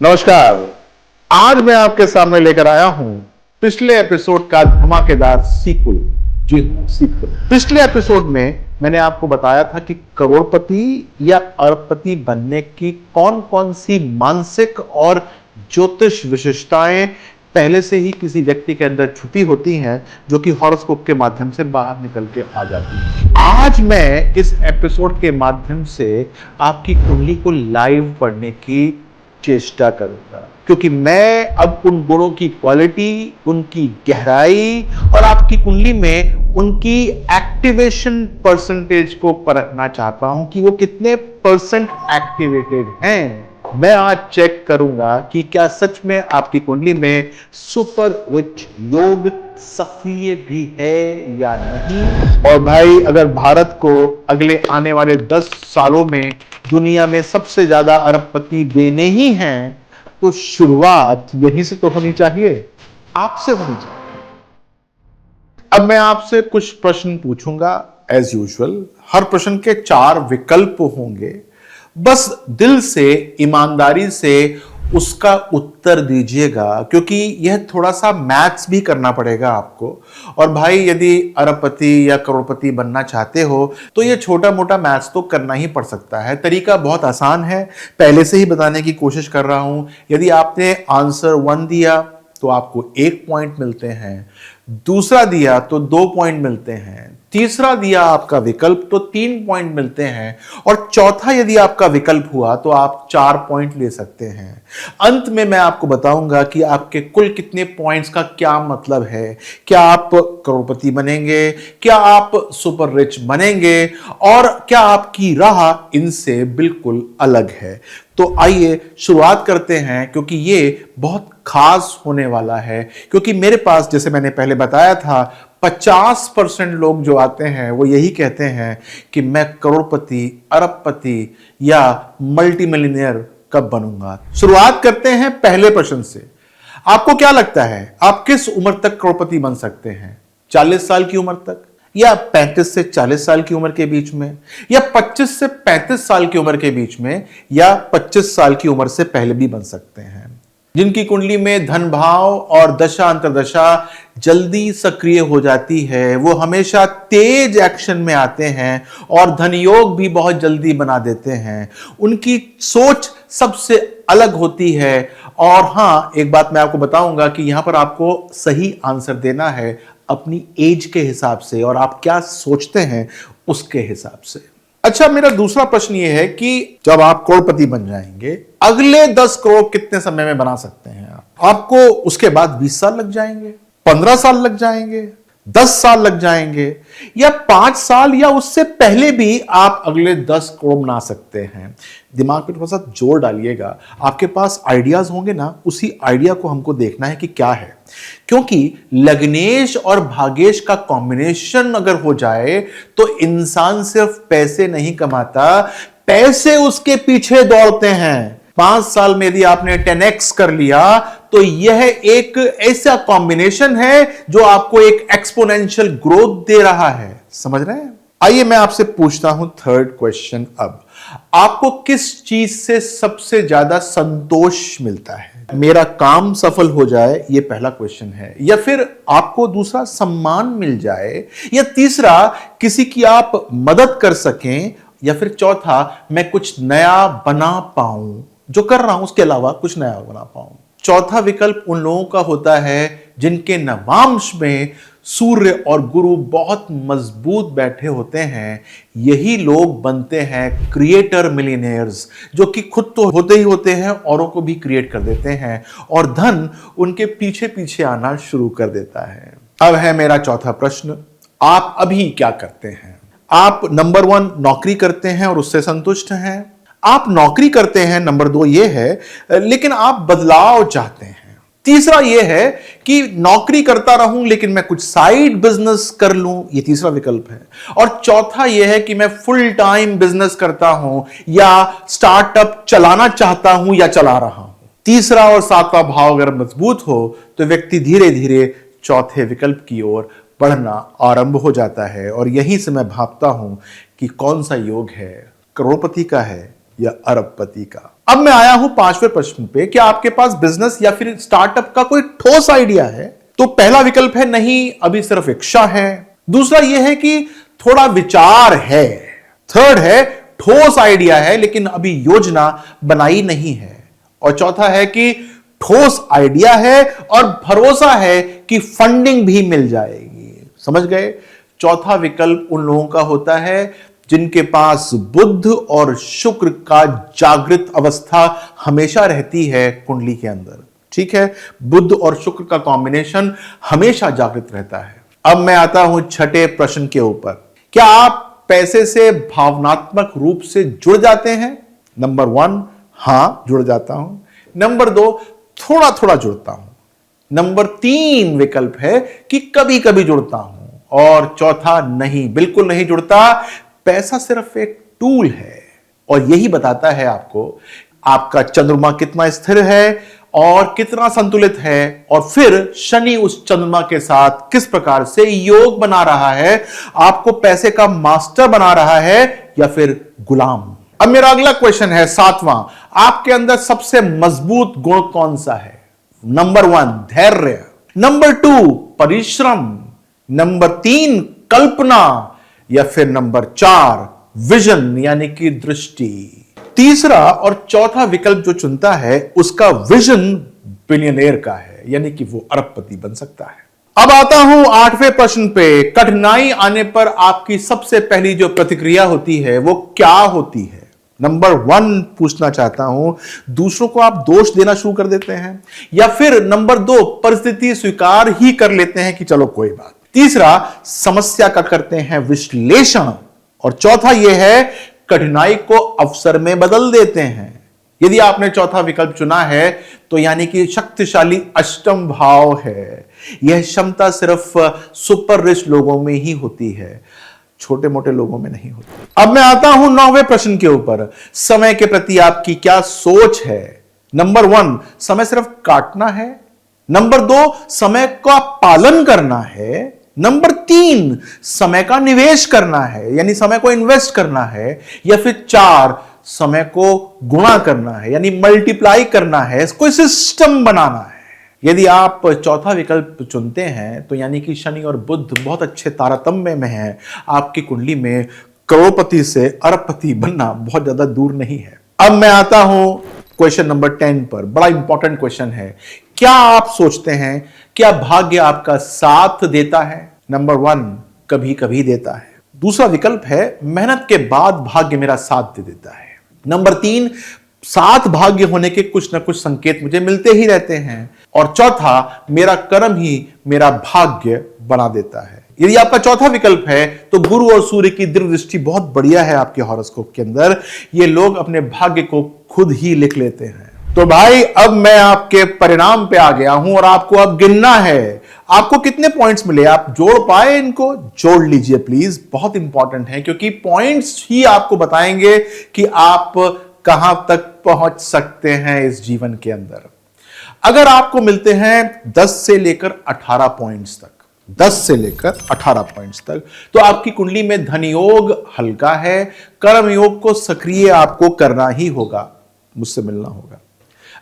नमस्कार। आज मैं आपके सामने लेकर आया हूं पिछले एपिसोड का धमाकेदार सीक्वल। जी हाँ, सीक्वल। पिछले एपिसोड में मैंने आपको बताया था कि करोड़पति या अरबपति बनने की कौन कौन सी मानसिक और ज्योतिष विशेषताएं पहले से ही किसी व्यक्ति के अंदर छुपी होती हैं, जो कि हॉरोस्कोप के माध्यम से बाहर निकल के आ जाती हैं। आज मैं इस एपिसोड के माध्यम से आपकी कुंडली को लाइव पढ़ने की चेष्टा करूंगा, क्योंकि मैं अब उन गुणों की क्वालिटी, उनकी गहराई और आपकी कुंडली में उनकी एक्टिवेशन परसेंटेज को परखना चाहता हूं कि वो कितने परसेंट एक्टिवेटेड हैं। मैं आज चेक करूंगा कि क्या सच में आपकी कुंडली में सुपर उच्च योग सक्रिय भी है या नहीं। और भाई, अगर भारत को अगले आने वाले 10 सालों में दुनिया में सबसे ज्यादा अरबपति देने ही हैं, तो शुरुआत यहीं से तो होनी चाहिए, आपसे होनी चाहिए। अब मैं आपसे कुछ प्रश्न पूछूंगा एज यूजुअल। हर प्रश्न के 4 विकल्प होंगे। बस दिल से, ईमानदारी से उसका उत्तर दीजिएगा, क्योंकि यह थोड़ा सा मैथ्स भी करना पड़ेगा आपको। और भाई, यदि अरबपति या करोड़पति बनना चाहते हो तो यह छोटा मोटा मैथ्स तो करना ही पड़ सकता है। तरीका बहुत आसान है, पहले से ही बताने की कोशिश कर रहा हूं। यदि आपने आंसर 1 दिया तो आपको 1 पॉइंट मिलते हैं, दूसरा दिया तो 2 पॉइंट मिलते हैं, तीसरा दिया आपका विकल्प तो 3 पॉइंट मिलते हैं, और चौथा यदि आपका विकल्प हुआ तो आप 4 पॉइंट ले सकते हैं। अंत में मैं आपको बताऊंगा कि आपके कुल कितने पॉइंट्स का क्या मतलब है। क्या आप करोड़पति बनेंगे, क्या आप सुपर रिच बनेंगे, और क्या आपकी राह इनसे बिल्कुल अलग है। तो आइए शुरुआत करते हैं, क्योंकि ये बहुत खास होने वाला है। क्योंकि मेरे पास, जैसे मैंने पहले बताया था, 50% लोग जो आते हैं वो यही कहते हैं कि मैं करोड़पति, अरबपति या मल्टी मिलियनियर कब बनूंगा। शुरुआत करते हैं पहले प्रश्न से। आपको क्या लगता है, आप किस उम्र तक करोड़पति बन सकते हैं? 40 साल की उम्र तक, या 35 से 40 साल की उम्र के बीच में, या 25 से 35 साल की उम्र के बीच में, या 25 साल की उम्र से पहले भी बन सकते हैं? जिनकी कुंडली में धन भाव और दशा अंतरदशा जल्दी सक्रिय हो जाती है, वो हमेशा तेज एक्शन में आते हैं और धन योग भी बहुत जल्दी बना देते हैं। उनकी सोच सबसे अलग होती है। और हाँ, एक बात मैं आपको बताऊंगा कि यहां पर आपको सही आंसर देना है अपनी एज के हिसाब से, और आप क्या सोचते हैं उसके हिसाब से। अच्छा, मेरा दूसरा प्रश्न यह है कि जब आप करोड़पति बन जाएंगे, अगले 10 करोड़ कितने समय में बना सकते हैं आप? आपको उसके बाद 20 साल लग जाएंगे, 15 साल लग जाएंगे, 10 साल लग जाएंगे, या 5 साल, या उससे पहले भी आप अगले 10 करोड़ बना सकते हैं? दिमाग पे थोड़ा सा जोर डालिएगा। आपके पास आइडियाज होंगे ना, उसी आइडिया को हमको देखना है कि क्या है। क्योंकि लग्नेश और भाग्येश का कॉम्बिनेशन अगर हो जाए तो इंसान सिर्फ पैसे नहीं कमाता, पैसे उसके पीछे दौड़ते हैं। 5 साल में यदि आपने 10x कर लिया तो यह एक ऐसा कॉम्बिनेशन है जो आपको एक एक्सपोनेंशियल ग्रोथ दे रहा है। समझ रहे हैं? आइए मैं आपसे पूछता हूं थर्ड क्वेश्चन। अब आपको किस चीज से सबसे ज्यादा संतोष मिलता है? मेरा काम सफल हो जाए, यह पहला क्वेश्चन है, या फिर आपको दूसरा सम्मान मिल जाए, या तीसरा किसी की आप मदद कर सकें, या फिर चौथा मैं कुछ नया बना पाऊं, जो कर रहा हूं उसके अलावा कुछ नया बना पाऊं। चौथा विकल्प उन लोगों का होता है जिनके नवांश में सूर्य और गुरु बहुत मजबूत बैठे होते हैं। यही लोग बनते हैं क्रिएटर मिलियनेयर्स, जो कि खुद तो होते ही होते हैं, औरों को भी क्रिएट कर देते हैं, और धन उनके पीछे पीछे आना शुरू कर देता है। अब है मेरा चौथा प्रश्न, आप अभी क्या करते हैं? आप नंबर 1 नौकरी करते हैं और उससे संतुष्ट हैं। आप नौकरी करते हैं, नंबर 2 यह है, लेकिन आप बदलाव चाहते हैं। तीसरा यह है कि नौकरी करता रहूं लेकिन मैं कुछ साइड बिजनेस कर लूं, यह तीसरा विकल्प है। और चौथा यह है कि मैं फुल टाइम बिजनेस करता हूं, या स्टार्टअप चलाना चाहता हूं, या चला रहा हूं। तीसरा और सातवां भाव अगर मजबूत हो तो व्यक्ति धीरे धीरे चौथे विकल्प की ओर बढ़ना आरंभ हो जाता है। और यहीं से मैं भापता हूं कि कौन सा योग है, करोड़पति का है या अरबपति का। अब मैं आया हूं पांचवें प्रश्न पे, क्या आपके पास बिजनेस या फिर स्टार्टअप का कोई ठोस आइडिया है? तो पहला विकल्प है नहीं, अभी सिर्फ इच्छा है। दूसरा यह है कि थोड़ा विचार है। थर्ड है ठोस आइडिया है लेकिन अभी योजना बनाई नहीं है। और चौथा है कि ठोस आइडिया है और भरोसा है कि फंडिंग भी मिल जाएगी। समझ गए? चौथा विकल्प उन लोगों का होता है जिनके पास बुध और शुक्र का जागृत अवस्था हमेशा रहती है कुंडली के अंदर। ठीक है, बुध और शुक्र का कॉम्बिनेशन हमेशा जागृत रहता है। अब मैं आता हूं छठे प्रश्न के ऊपर, क्या आप पैसे से भावनात्मक रूप से जुड़ जाते हैं? नंबर 1, हां जुड़ जाता हूं। नंबर 2, थोड़ा थोड़ा जुड़ता हूं। नंबर 3 विकल्प है कि कभी कभी जुड़ता हूं। और चौथा नहीं, बिल्कुल नहीं जुड़ता। पैसा सिर्फ एक टूल है और यही बताता है आपको आपका चंद्रमा कितना स्थिर है और कितना संतुलित है, और फिर शनि उस चंद्रमा के साथ किस प्रकार से योग बना रहा है, आपको पैसे का मास्टर बना रहा है या फिर गुलाम। अब मेरा अगला क्वेश्चन है 7वां, आपके अंदर सबसे मजबूत गुण कौन सा है? नंबर 1 धैर्य, नंबर 2 परिश्रम, नंबर 3 कल्पना, या फिर नंबर 4 विजन यानी कि दृष्टि। तीसरा और चौथा विकल्प जो चुनता है उसका विजन बिलियनेयर का है, यानी कि वो अरबपति बन सकता है। अब आता हूं 8वें प्रश्न पे, कठिनाई आने पर आपकी सबसे पहली जो प्रतिक्रिया होती है वो क्या होती है? नंबर 1 पूछना चाहता हूं, दूसरों को आप दोष देना शुरू कर देते हैं, या फिर नंबर 2 परिस्थिति स्वीकार ही कर लेते हैं कि चलो कोई बात। तीसरा समस्या का करते हैं विश्लेषण, और चौथा यह है कठिनाई को अवसर में बदल देते हैं। यदि आपने चौथा विकल्प चुना है तो यानी कि शक्तिशाली अष्टम भाव है। यह क्षमता सिर्फ सुपर रिच लोगों में ही होती है, छोटे मोटे लोगों में नहीं होती। अब मैं आता हूं 9वें प्रश्न के ऊपर, समय के प्रति आपकी क्या सोच है? नंबर 1 समय सिर्फ काटना है। नंबर 2 समय का पालन करना है। नंबर 3 समय का निवेश करना है, यानी समय को इन्वेस्ट करना है। या फिर 4 समय को गुणा करना है, यानी मल्टीप्लाई करना है, कोई सिस्टम बनाना है। यदि आप चौथा विकल्प चुनते हैं तो यानी कि शनि और बुध बहुत अच्छे तारतम्य में हैं। आपकी कुंडली में करोड़पति से अरबपति बनना बहुत ज्यादा दूर नहीं है। अब मैं आता हूं क्वेश्चन नंबर 10 पर, बड़ा इंपॉर्टेंट क्वेश्चन है। क्या आप सोचते हैं क्या भाग्य आपका साथ देता है? नंबर 1 कभी कभी देता है। दूसरा विकल्प है मेहनत के बाद भाग्य मेरा साथ दे देता है। नंबर 3 साथ भाग्य होने के कुछ ना कुछ संकेत मुझे मिलते ही रहते हैं। और चौथा मेरा कर्म ही मेरा भाग्य बना देता है। यदि आपका चौथा विकल्प है तो गुरु और सूर्य की दृढ़ दृष्टि बहुत बढ़िया है आपके हॉरोस्कोप के अंदर। ये लोग अपने भाग्य को खुद ही लिख लेते हैं। तो भाई अब मैं आपके परिणाम पे आ गया हूं और आपको अब गिनना है आपको कितने पॉइंट्स मिले। आप जोड़ पाए? इनको जोड़ लीजिए प्लीज, बहुत इंपॉर्टेंट है क्योंकि पॉइंट्स ही आपको बताएंगे कि आप कहां तक पहुंच सकते हैं इस जीवन के अंदर। अगर आपको मिलते हैं 10 से लेकर 18 पॉइंट्स तक, 10 से लेकर 18 पॉइंट्स तक, तो आपकी कुंडली में धन योग हल्का है। कर्म योग को सक्रिय आपको करना ही होगा, मुझसे मिलना होगा।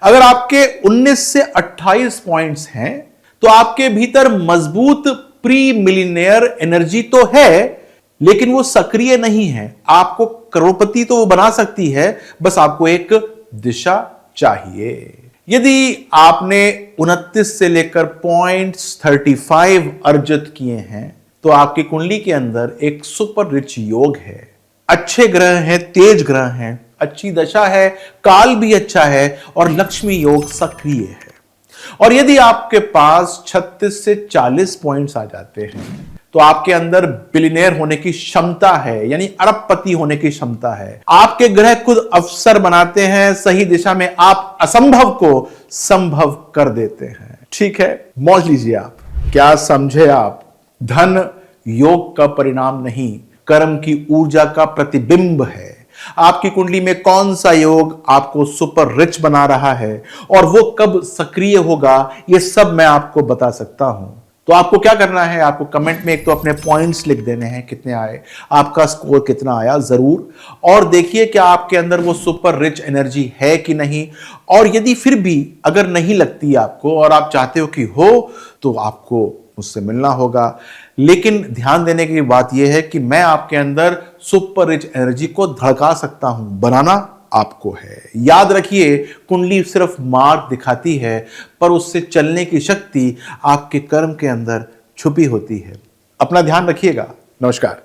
अगर आपके 19 से 28 पॉइंट्स हैं तो आपके भीतर मजबूत प्री मिलियनेयर एनर्जी तो है लेकिन वो सक्रिय नहीं है। आपको करोड़पति तो वो बना सकती है, बस आपको एक दिशा चाहिए। यदि आपने 29 से लेकर पॉइंट्स 35 अर्जित किए हैं तो आपकी कुंडली के अंदर एक सुपर रिच योग है। अच्छे ग्रह हैं, तेज ग्रह हैं, अच्छी दशा है, काल भी अच्छा है और लक्ष्मी योग सक्रिय है। और यदि आपके पास 36 से 40 पॉइंट्स आ जाते हैं तो आपके अंदर बिलियनेयर होने की क्षमता है, यानी अरबपति होने की क्षमता है। आपके ग्रह खुद अवसर बनाते हैं, सही दिशा में आप असंभव को संभव कर देते हैं। ठीक है, मौज लीजिए आप। क्या समझे आप? धन योग का परिणाम नहीं, कर्म की ऊर्जा का प्रतिबिंब है। आपकी कुंडली में कौन सा योग आपको सुपर रिच बना रहा है और वो कब सक्रिय होगा, ये सब मैं आपको बता सकता हूं। तो तो आपको क्या करना है, आपको कमेंट में एक तो अपने पॉइंट्स लिख देने हैं, कितने आए, आपका स्कोर कितना आया जरूर, और देखिए कि आपके अंदर वो सुपर रिच एनर्जी है कि नहीं। और यदि फिर भी अगर नहीं लगती आपको और आप चाहते हो कि हो, तो आपको मुझसे मिलना होगा। लेकिन ध्यान देने की बात यह है कि मैं आपके अंदर सुपर रिच एनर्जी को धड़का सकता हूं, बनाना आपको है। याद रखिए, कुंडली सिर्फ मार्ग दिखाती है, पर उससे चलने की शक्ति आपके कर्म के अंदर छुपी होती है। अपना ध्यान रखिएगा। नमस्कार।